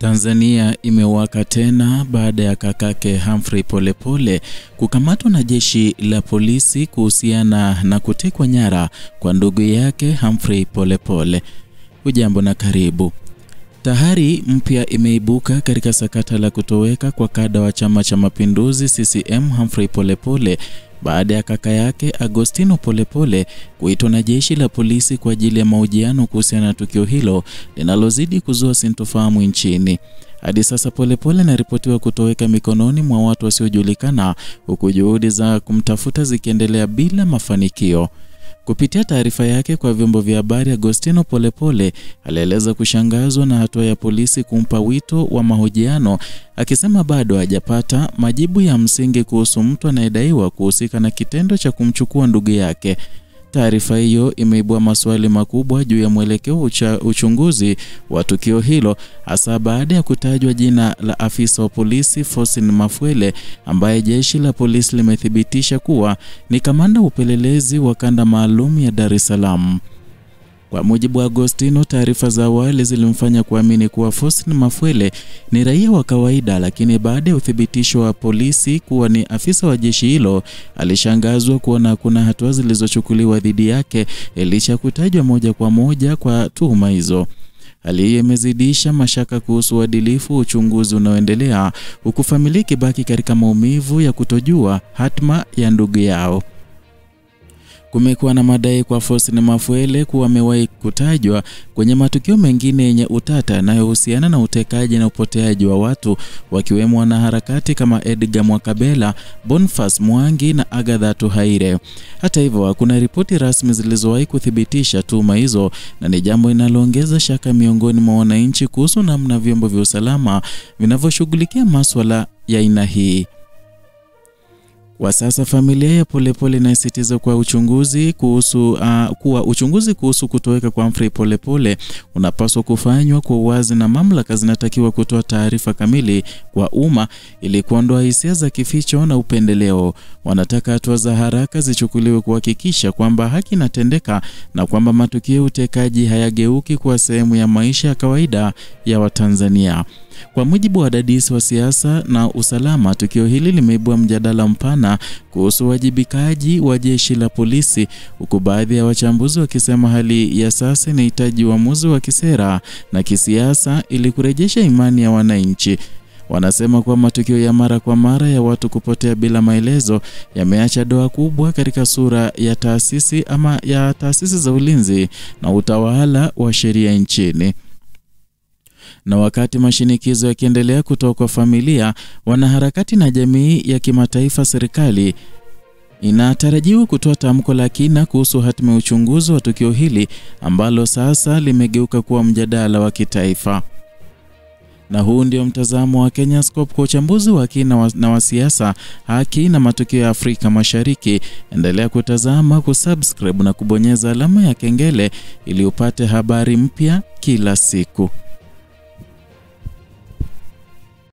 Tanzania imewaka tena baada ya kakake Humphrey Polepole kukamatwa na jeshi la polisi kuhusiana na kutekwa nyara kwa ndugu yake Humphrey Polepole. Hujambo na karibu. Tahari mpya imeibuka katika sakata la kutoweka kwa kada wa Chama cha Mapinduzi CCM Humphrey Polepole baada ya kaka yake Agostino Polepole kuitwa na jeshi la polisi kwa ajili ya mahojiano kuhusiana na tukio hilo linalozidi kuzua sintofahamu nchini. Hadi sasa Polepole anaripotiwa kutoweka mikononi mwa watu wasiojulikana, huku juhudi za kumtafuta zikiendelea bila mafanikio. Kupitia taarifa yake kwa vyombo vya habari, Agostino Polepole alieleza kushangazwa na hatua ya polisi kumpa wito wa mahojiano, akisema bado hajapata majibu ya msingi kuhusu mtu anayedaiwa kuhusika na kitendo cha kumchukua ndugu yake. Taarifa hiyo imeibua maswali makubwa juu ya mwelekeo uchunguzi wa tukio hilo, hasa baada ya kutajwa jina la afisa wa polisi Faustin Mafwele ambaye jeshi la polisi limethibitisha kuwa ni kamanda upelelezi wa kanda maalum ya Dar es Salaam. Kwa mujibu wa Agostino, taarifa za awali zilimfanya kuamini kuwa Faustin Mafwele ni raia wa kawaida, lakini baada ya uthibitisho wa polisi kuwa ni afisa wa jeshi hilo, alishangazwa kuona kuna hatua zilizochukuliwa dhidi yake licha kutajwa moja kwa moja kwa tuhuma hizo. Hali hii imezidisha mashaka kuhusu uadilifu uchunguzi unaoendelea, huku familia ikibaki katika maumivu ya kutojua hatma ya ndugu yao. Kumekuwa na madai kwa Faustin Mafwele kuwa amewahi kutajwa kwenye matukio mengine yenye utata yanayohusiana na utekaji na upoteaji wa watu, wakiwemo wanaharakati kama Edgar Mwakabela, Boniface Mwangi na Agatha Tuhaire. Hata hivyo, hakuna ripoti rasmi zilizowahi kuthibitisha tuhuma hizo, na ni jambo linaloongeza shaka miongoni mwa wananchi kuhusu namna vyombo vya usalama vinavyoshughulikia masuala ya aina hii. Kwa sasa familia ya Polepole inasisitiza kwa uchunguzi kuhusu kutoweka kwa Humphrey Polepole unapaswa kufanywa kwa uwazi, na mamlaka zinatakiwa kutoa taarifa kamili kwa umma ili kuondoa hisia za kificho na upendeleo. Wanataka hatua za haraka zichukuliwe kuhakikisha kwamba haki inatendeka na kwamba matukio ya utekaji hayageuki kuwa sehemu ya maisha ya kawaida ya Watanzania. Kwa mujibu wa wadadisi wa siasa na usalama, tukio hili limeibua mjadala mpana kuhusu wajibikaji wa jeshi la polisi, huku baadhi ya wachambuzi wakisema hali ya sasa inahitaji uamuzi wa kisera na kisiasa ili kurejesha imani ya wananchi. Wanasema kuwa matukio ya mara kwa mara ya watu kupotea bila maelezo yameacha doa kubwa katika sura ya taasisi za ulinzi na utawala wa sheria nchini. Na wakati mashinikizo yakiendelea kutoka kwa familia, wanaharakati na jamii ya kimataifa, serikali inatarajiwa kutoa tamko la kina kuhusu hatima ya uchunguzi wa tukio hili ambalo sasa limegeuka kuwa mjadala wa kitaifa. Na huu ndio mtazamo wa Kenyascope kwa uchambuzi wa kina na wa siasa, haki na matukio ya Afrika Mashariki. Endelea kutazama, kusubscribe na kubonyeza alama ya kengele ili upate habari mpya kila siku.